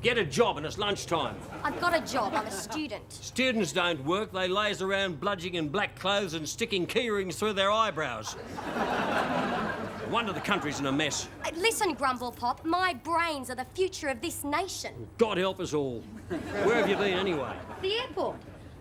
Get a job and it's lunchtime. I've got a job. I'm a student. Students don't work. They laze around bludging in black clothes and sticking key rings through their eyebrows. No wonder the country's in a mess. Listen, Grumble Pop, my brains are the future of this nation. God help us all. Where have you been anyway? The airport.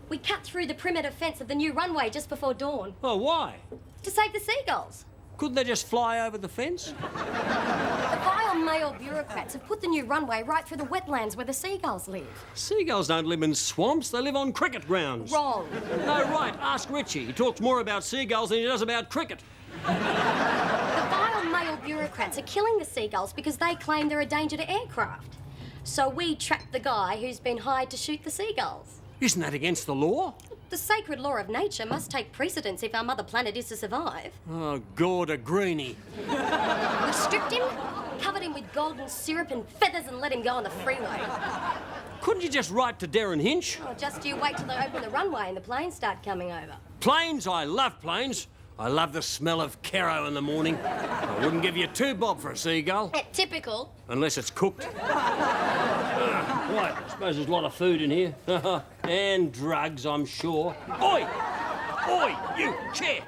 We cut through the perimeter fence of the new runway just before dawn. Oh, why? To save the seagulls. Couldn't they just fly over the fence? The vile male bureaucrats have put the new runway right through the wetlands where the seagulls live. Seagulls don't live in swamps. They live on cricket grounds. Wrong. No, right. Ask Richie. He talks more about seagulls than he does about cricket. The vile male bureaucrats are killing the seagulls because they claim they're a danger to aircraft. So we trapped the guy who's been hired to shoot the seagulls. Isn't that against the law? The sacred law of nature must take precedence if our mother planet is to survive. Oh, God, a greenie. We stripped him, covered him with golden syrup and feathers and let him go on the freeway. Couldn't you just write to Darren Hinch? Oh, just you wait till they open the runway and the planes start coming over. Planes? I love planes. I love the smell of Caro in the morning. I wouldn't give you 2 bob for a seagull. Typical. Unless it's cooked. Right, I suppose there's a lot of food in here. And drugs, I'm sure. Oi! Oi, you! Chair!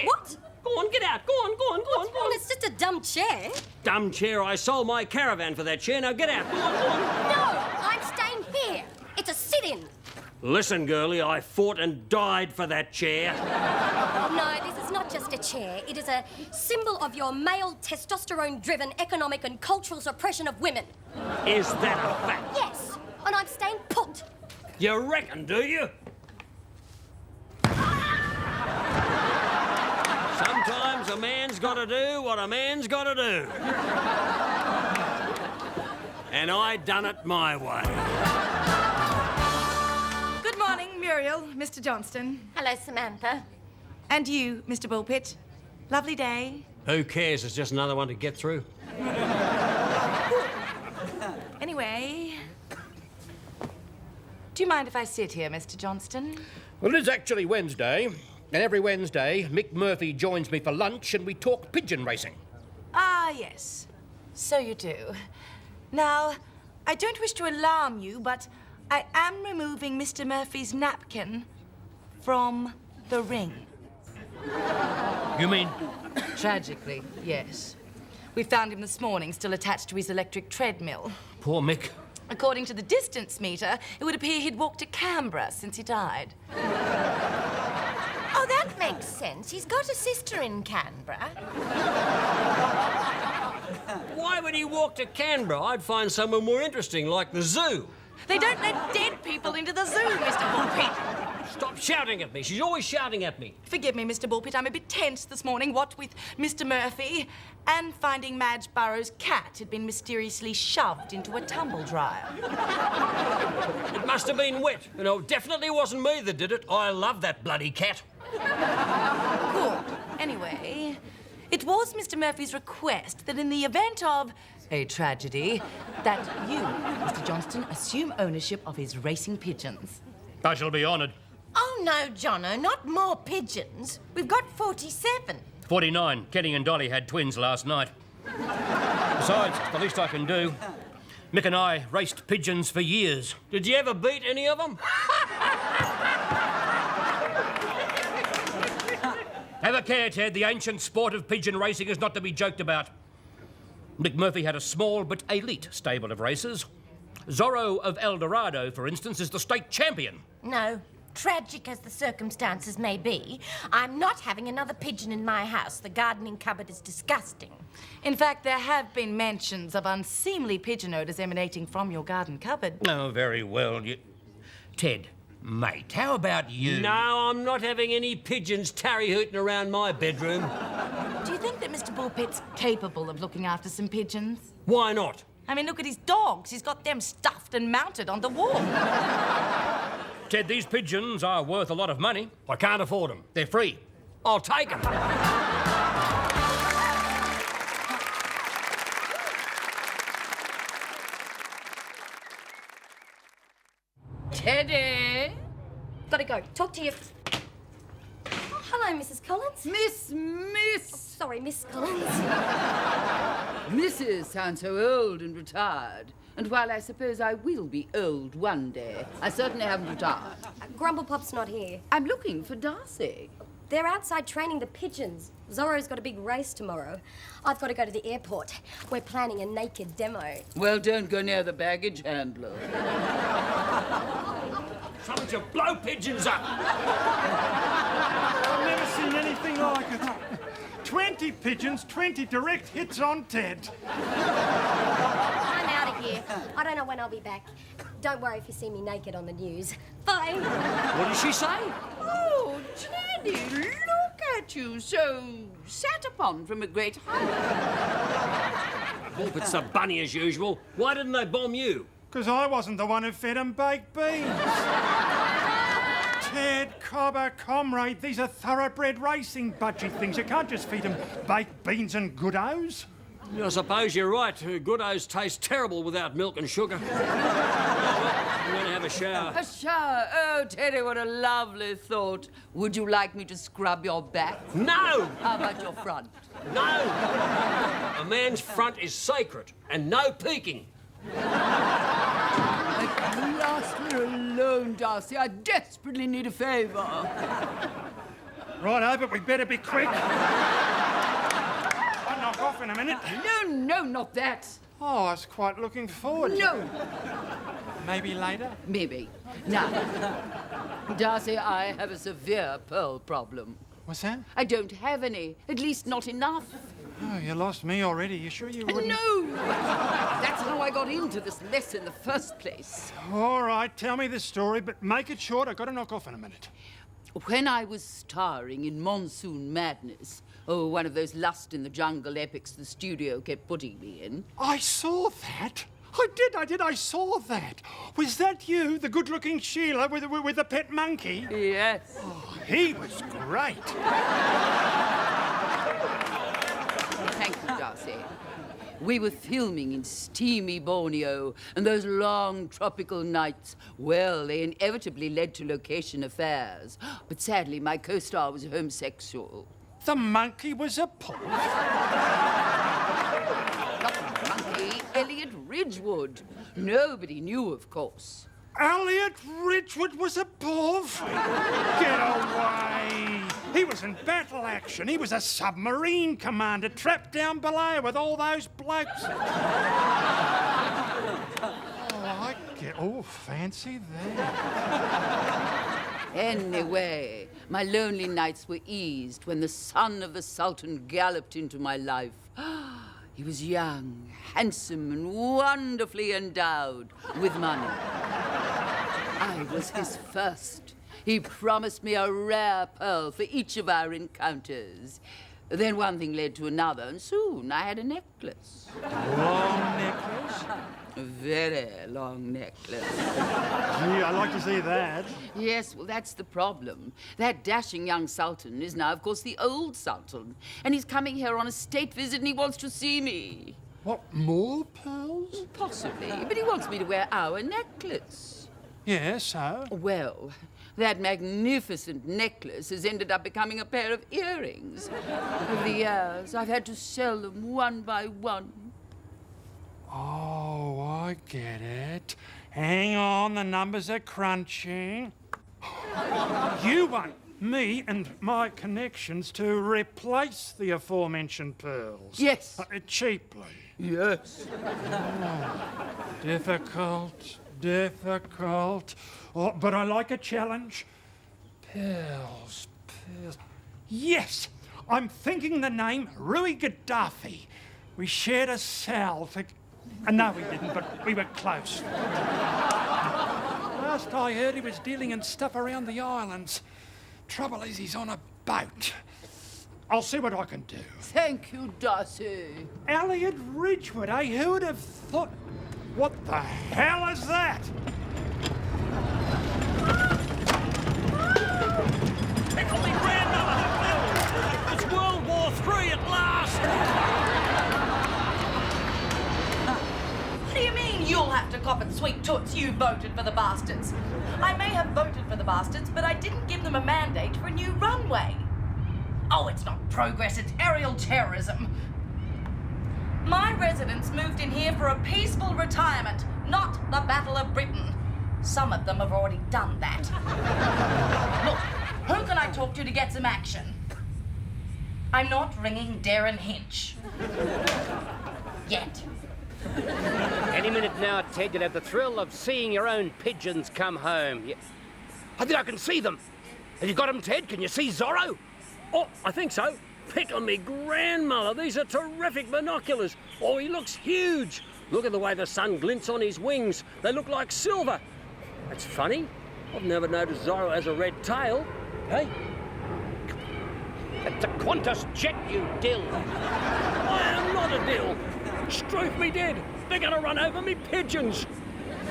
What? Go on, get out! Go on! Well, it's just a dumb chair. Dumb chair, I sold my caravan for that chair. Now get out! Go on! No, I'm staying here. It's a sit-in. Listen, girlie, I fought and died for that chair. No, this is not just a chair. It is a symbol of your male, testosterone-driven economic and cultural suppression of women. Is that a fact? Yes, and I'm staying put. You reckon, do you? Sometimes a man's got to do what a man's got to do. And I done it my way. Good morning, Muriel, Mr. Johnston. Hello, Samantha. And you, Mr. Bullpitt. Lovely day. Who cares? It's just another one to get through. Anyway, do you mind if I sit here, Mr. Johnston? Well, it is actually Wednesday, and every Wednesday, Mick Murphy joins me for lunch and we talk pigeon racing. Ah, yes. So you do. Now, I don't wish to alarm you, but I am removing Mr. Murphy's napkin from the ring. You mean? Tragically, yes. We found him this morning, still attached to his electric treadmill. Poor Mick. According to the distance meter, it would appear he'd walked to Canberra since he died. Oh, that makes sense. He's got a sister in Canberra. Why would he walk to Canberra? I'd find somewhere more interesting, like the zoo. They don't let dead people into the zoo, Mr. Bullpitt. Stop shouting at me. She's always shouting at me. Forgive me, Mr. Bullpitt. I'm a bit tense this morning, what with Mr. Murphy and finding Madge Burroughs' cat had been mysteriously shoved into a tumble dryer. It must have been wet. You know, it definitely wasn't me that did it. I love that bloody cat. Good. Anyway, it was Mr. Murphy's request that in the event of a tragedy, that you, Mr. Johnston, assume ownership of his racing pigeons. I shall be honoured. Oh, no, Jono, not more pigeons. We've got 47. 49. Kenny and Dolly had twins last night. Besides, it's the least I can do. Mick and I raced pigeons for years. Did you ever beat any of them? Have a care, Ted. The ancient sport of pigeon racing is not to be joked about. Mick Murphy had a small but elite stable of racers. Zorro of El Dorado, for instance, is the state champion. No, tragic as the circumstances may be, I'm not having another pigeon in my house. The gardening cupboard is disgusting. In fact, there have been mentions of unseemly pigeon odours emanating from your garden cupboard. Oh, very well. Ted, mate, how about you? No, I'm not having any pigeons tarry-hooting around my bedroom. Do you think that Mr. Bullpitt's capable of looking after some pigeons? Why not? I mean, look at his dogs. He's got them stuffed and mounted on the wall. Ted, these pigeons are worth a lot of money. I can't afford them. They're free. I'll take them. Teddy! Gotta go. Talk to you. Oh, hello, Mrs. Collins. Miss! Sorry, Miss Collins. Mrs. sounds so old and retired. And while I suppose I will be old one day, I certainly haven't retired. Grumblepop's not here. I'm looking for Darcy. They're outside training the pigeons. Zorro's got a big race tomorrow. I've got to go to the airport. We're planning a naked demo. Well, don't go near the baggage handler. Something to blow pigeons up. I've never seen anything like it. 20 pigeons, 20 direct hits on Ted. I'm out of here. I don't know when I'll be back. Don't worry if you see me naked on the news. Bye. What did she say? Oh, Teddy, look at you, so sat upon from a great height. Bullpitt's a bunny as usual. Why didn't they bomb you? Because I wasn't the one who fed them baked beans. Ted, Cobber, Comrade, these are thoroughbred racing budgie things. You can't just feed them baked beans and Goodos. I suppose you're right. Goodos taste terrible without milk and sugar. I'm going to have a shower. A shower? Oh, Teddy, what a lovely thought. Would you like me to scrub your back? No! How about your front? No! A man's front is sacred, and no peeking. At last we're alone, Darcy. I desperately need a favour. Righto, but we better be quick. I'll knock off in a minute. No, not that. Oh, I was quite looking forward to it. No. Maybe later? Maybe. Now, Darcy, I have a severe pearl problem. What's that? I don't have any. At least not enough. Oh, you lost me already. You sure you wouldn't? No! That's how I got into this mess in the first place. All right, tell me the story, but make it short. I've got to knock off in a minute. When I was starring in Monsoon Madness, one of those Lust in the Jungle epics the studio kept putting me in. I saw that. I did. I saw that. Was that you, the good-looking Sheila with the pet monkey? Yes. Oh, he was great. Thank you, Darcy. We were filming in steamy Borneo, and those long tropical nights, well, they inevitably led to location affairs. But sadly, my co-star was homosexual. The monkey was a puff. Not the monkey, Elliot Ridgewood. Nobody knew, of course. Elliot Ridgewood was a puff? Get away. He was in battle action. He was a submarine commander trapped down below with all those blokes. Oh, fancy that. Anyway, my lonely nights were eased when the son of the Sultan galloped into my life. He was young, handsome, and wonderfully endowed with money. I was his first. He promised me a rare pearl for each of our encounters. Then one thing led to another, and soon I had a necklace. Long necklace? A very long necklace. Gee, I'd like to see that. Yes, well, that's the problem. That dashing young sultan is now, of course, the old sultan. And he's coming here on a state visit and he wants to see me. What, more pearls? Possibly, but he wants me to wear our necklace. Yeah, so? Well, that magnificent necklace has ended up becoming a pair of earrings. Over the years, I've had to sell them one by one. Oh, I get it. Hang on, the numbers are crunching. You want me and my connections to replace the aforementioned pearls? Yes. Cheaply? Yes. Oh, difficult. Oh, but I like a challenge. Pearls. Yes! I'm thinking the name Rui Gaddafi. We shared a cell. No, we didn't, but we were close. Last I heard, he was dealing in stuff around the islands. Trouble is, he's on a boat. I'll see what I can do. Thank you, Darcy. Elliot Ridgewood, eh? Who would have thought... What the hell is that? Tickle me grandmother! It's World War III at last! What do you mean you'll have to cop it, sweet toots? You voted for the bastards. I may have voted for the bastards, but I didn't give them a mandate for a new runway. Oh, it's not progress, it's aerial terrorism. My residents moved in here for a peaceful retirement, not the Battle of Britain. Some of them have already done that. Look, who can I talk to get some action? I'm not ringing Darren Hinch. Yet. Any minute now, Ted, you'll have the thrill of seeing your own pigeons come home. I think I can see them. Have you got them, Ted? Can you see Zorro? Oh, I think so. Pick on me grandmother. These are terrific binoculars. Oh, he looks huge. Look at the way the sun glints on his wings. They look like silver. That's funny. I've never noticed Zorro has a red tail. Hey? It's a Qantas jet, you dill. I am not a dill. Struth me dead. They're going to run over me pigeons.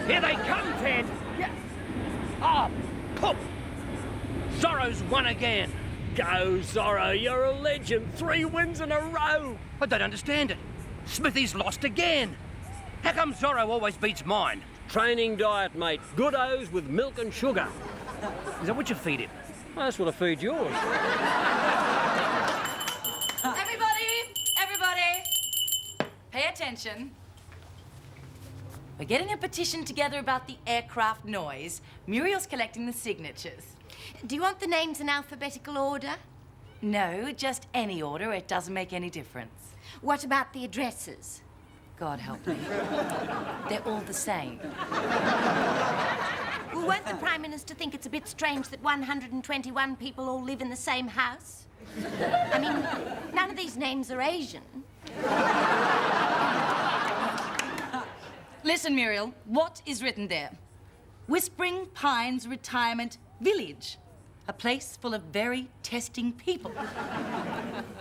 Here they come, Ted. Yeah. Ah, poop. Zorro's won again. Go, Zorro. You're a legend. 3 wins in a row. I don't understand it. Smithy's lost again. How come Zorro always beats mine? Training diet, mate. Good O's with milk and sugar. Is that what you feed him? Well, that's what I feed yours. Everybody, pay attention. We're getting a petition together about the aircraft noise. Muriel's collecting the signatures. Do you want the names in alphabetical order? No, just any order. It doesn't make any difference. What about the addresses? God help me. They're all the same. Well, won't the Prime Minister think it's a bit strange that 121 people all live in the same house? I mean, none of these names are Asian. Listen, Muriel, what is written there? Whispering Pines Retirement Village. A place full of very testing people.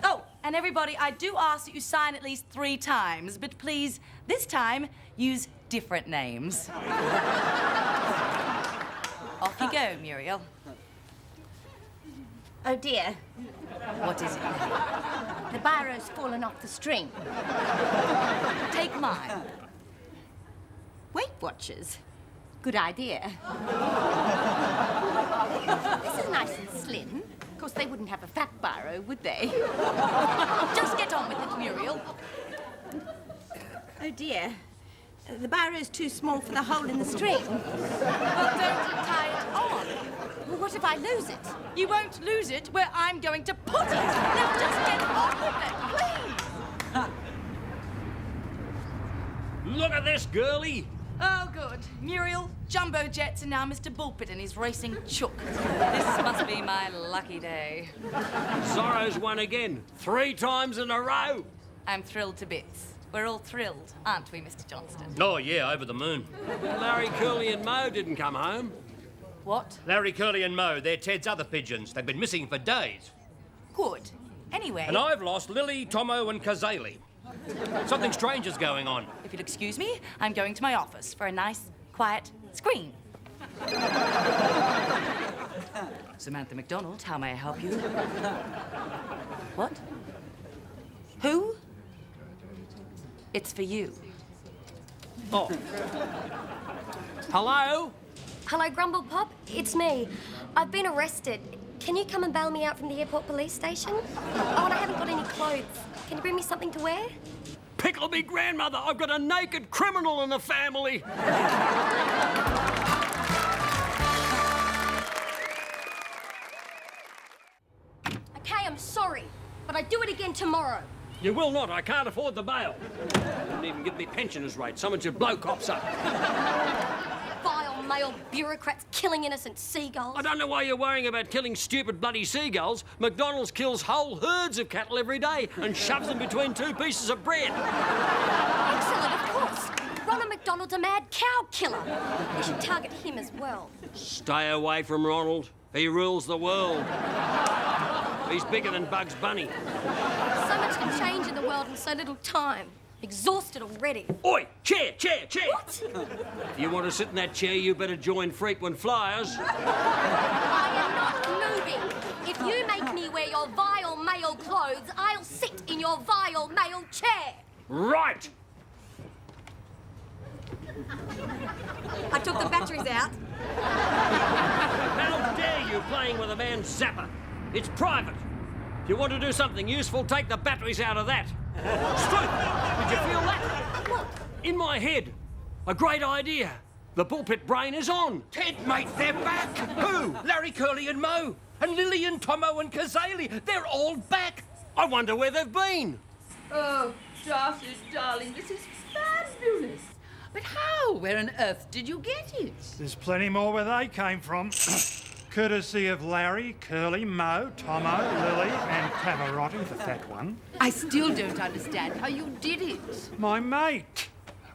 Oh, and everybody, I do ask that you sign at least 3 times, but please, this time, use different names. Off you go, Muriel. Oh, dear. What is it? The biro's fallen off the string. Take mine. Weight Watchers. Good idea. This is nice and slim. Of course, they wouldn't have a fat biro, would they? Just get on with it, Muriel. Oh, dear. The biro's too small for the hole in the string. Well, don't tie it on. Well, what if I lose it? You won't lose it where I'm going to put it. Now just get on with it, please. Look at this, girlie. Oh, good. Muriel, jumbo jets, and now Mr. Bullpitt and his racing chook. This must be my lucky day. Zorro's won again. 3 times in a row. I'm thrilled to bits. We're all thrilled, aren't we, Mr. Johnston? Oh, yeah, over the moon. Larry, Curly and Mo didn't come home. What? Larry, Curly and Mo, they're Ted's other pigeons. They've been missing for days. Good. Anyway... And I've lost Lily, Tomo and Kazali. Something strange is going on. If you'll excuse me, I'm going to my office for a nice, quiet screen. Samantha MacDonald, how may I help you? What? Who? It's for you. Oh. Hello? Hello, Grumble Pop. It's me. I've been arrested. Can you come and bail me out from the airport police station? Oh, and I haven't got any clothes. Can you bring me something to wear? Pickle me grandmother. I've got a naked criminal in the family. Okay, I'm sorry, but I'd do it again tomorrow. You will not. I can't afford the bail. Didn't even give me pensioners' rate. Someone should blow cops up. Vile male bureaucrats killing innocent seagulls. I don't know why you're worrying about killing stupid bloody seagulls. McDonald's kills whole herds of cattle every day and shoves them between 2 pieces of bread. Excellent, of course. Ronald McDonald's a mad cow killer. We should target him as well. Stay away from Ronald. He rules the world. He's bigger than Bugs Bunny. So much can change in the world in so little time. Exhausted already. Oi! Chair, chair, chair! What? If you want to sit in that chair, you better join frequent flyers. I am not moving. If you make me wear your vile male clothes, I'll sit in your vile male chair. Right! I took the batteries out. How dare you playing with a man's zapper? It's private. If you want to do something useful, take the batteries out of that. Struth! Did you feel that? What? In my head. A great idea. The Bullpitt brain is on. Ted, mate, they're back. Who? Larry, Curly and Mo. And Lily and Tomo and Kazali. They're all back. I wonder where they've been. Oh, Darcy, darling, this is fabulous. But how? Where on earth did you get it? There's plenty more where they came from. Courtesy of Larry, Curly, Mo, Tomo, Lily, and Pavarotti, the fat one. I still don't understand how you did it. My mate,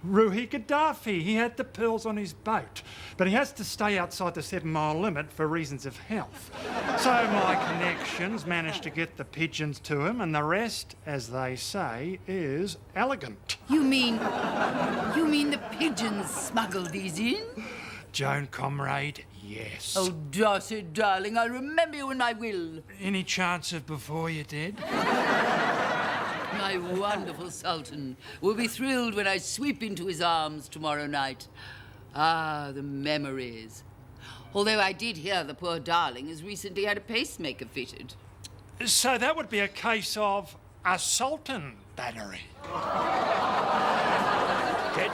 Rui Gaddafi. He had the pearls on his boat, but he has to stay outside the 7-mile limit for reasons of health. So my connections managed to get the pigeons to him, and the rest, as they say, is elegant. You mean the pigeons smuggled these in? Joan, comrade, yes. Oh, Darcy, darling, I remember you in my will. Any chance of before you're dead? My wonderful Sultan will be thrilled when I sweep into his arms tomorrow night. Ah, the memories. Although I did hear the poor darling has recently had a pacemaker fitted. So that would be a case of a Sultan battery. Ted,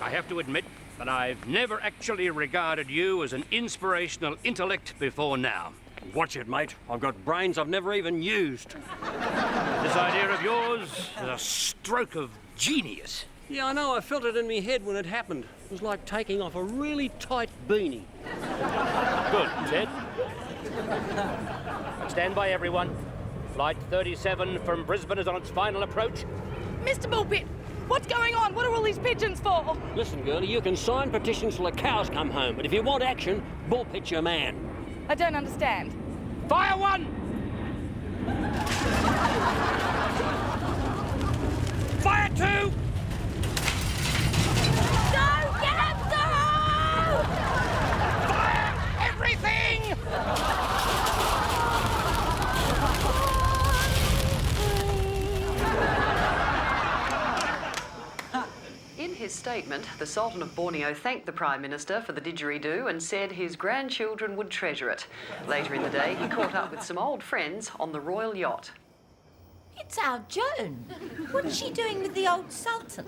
I have to admit that I've never actually regarded you as an inspirational intellect before now. Watch it, mate. I've got brains I've never even used. This idea of yours is a stroke of genius. Yeah, I know. I felt it in my head when it happened. It was like taking off a really tight beanie. Good, Ted. Stand by, everyone. Flight 37 from Brisbane is on its final approach. Mr. Bullpitt, what's going on? What are all these pigeons for? Listen, girlie, you can sign petitions till the cows come home, but if you want action, Bullpitt's your man. I don't understand. Fire one! Fire two! Go get him, Zorro! Fire everything! In his statement, the Sultan of Borneo thanked the Prime Minister for the didgeridoo and said his grandchildren would treasure it. Later in the day, he caught up with some old friends on the royal yacht. It's our Joan. What's she doing with the old Sultan?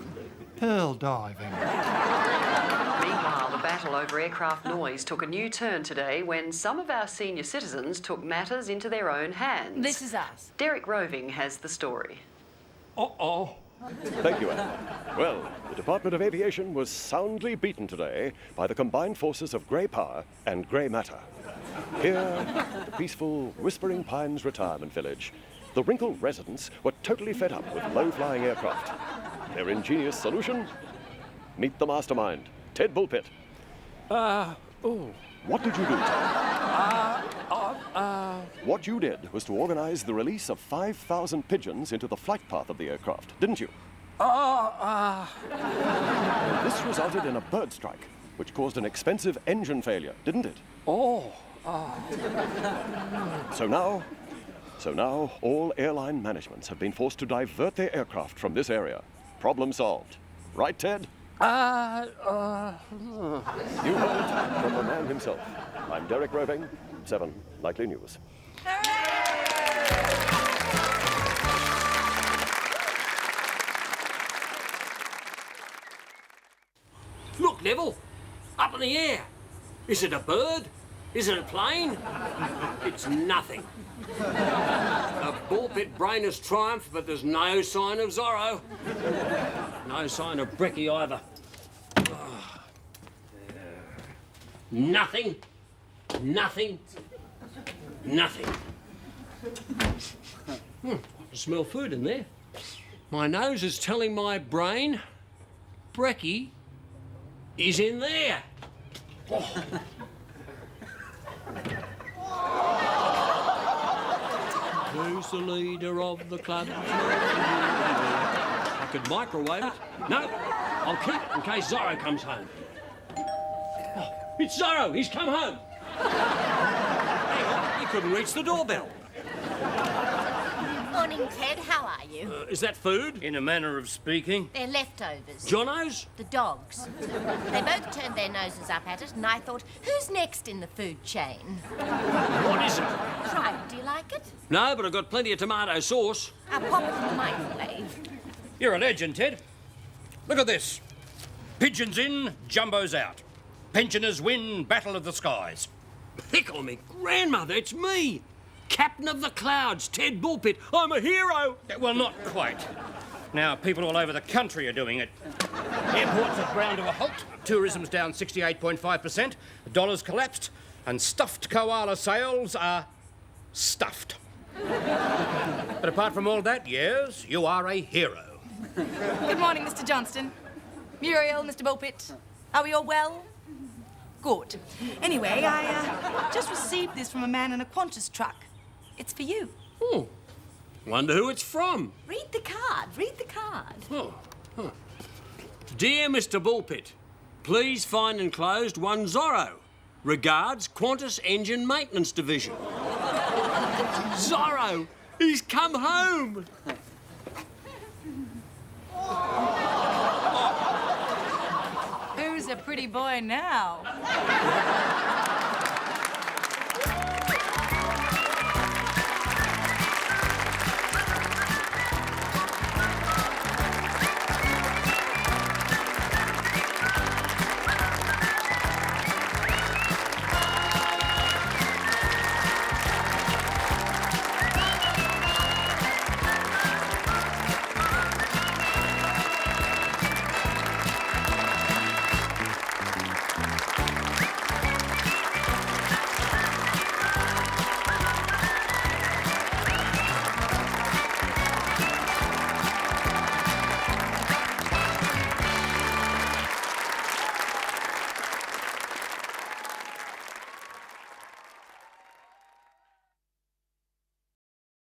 Pearl diving. Meanwhile, the battle over aircraft noise took a new turn today when some of our senior citizens took matters into their own hands. This is us. Derek Roving has the story. Uh-oh. Thank you, Anne. Well, the Department of Aviation was soundly beaten today by the combined forces of grey power and grey matter. Here, at the peaceful Whispering Pines retirement village, the wrinkled residents were totally fed up with low-flying aircraft. Their ingenious solution? Meet the mastermind, Ted Bullpitt. What did you do, Ted? What you did was to organize the release of 5,000 pigeons into the flight path of the aircraft, didn't you? This resulted in a bird strike, which caused an expensive engine failure, didn't it? So now, all airline managements have been forced to divert their aircraft from this area. Problem solved. Right, Ted? You heard it from the man himself. I'm Derek Roving, 7 Nightly News. Look, Neville, up in the air. Is it a bird? Is it a plane? It's nothing. The Bullpitt brain has triumphed, but there's no sign of Zorro. No sign of Brekkie either. Nothing. Nothing. Nothing. I smell food in there. My nose is telling my brain Brekkie is in there. Who's the leader of the club? I could microwave it. No, I'll keep it in case Zorro comes home. Oh, it's Zorro. He's come home. Hang on, he couldn't reach the doorbell. Morning, Ted. How are you? Is that food? In a manner of speaking. They're leftovers. Jono's? The dogs. They both turned their noses up at it, and I thought, who's next in the food chain? What is it? Try it. Do you like it? No, but I've got plenty of tomato sauce. I'll pop it in the microwave. You're a legend, Ted. Look at this. Pigeons in, jumbos out. Pensioners win, battle of the skies. Pick on me grandmother, it's me! Captain of the Clouds, Ted Bullpitt. I'm a hero! Well, not quite. Now, people all over the country are doing it. Airports have ground to a halt, tourism's down 68.5%, the dollar's collapsed, and stuffed koala sales are stuffed. But apart from all that, yes, you are a hero. Good morning, Mr. Johnston. Muriel, Mr. Bullpitt. Are we all well? Good. Anyway, I just received this from a man in a Qantas truck. It's for you. Oh, wonder who it's from. Read the card. Read the card. Oh, huh. Dear Mr. Bullpitt, please find enclosed one Zorro. Regards, Qantas Engine Maintenance Division. Zorro, he's come home. Who's a pretty boy now?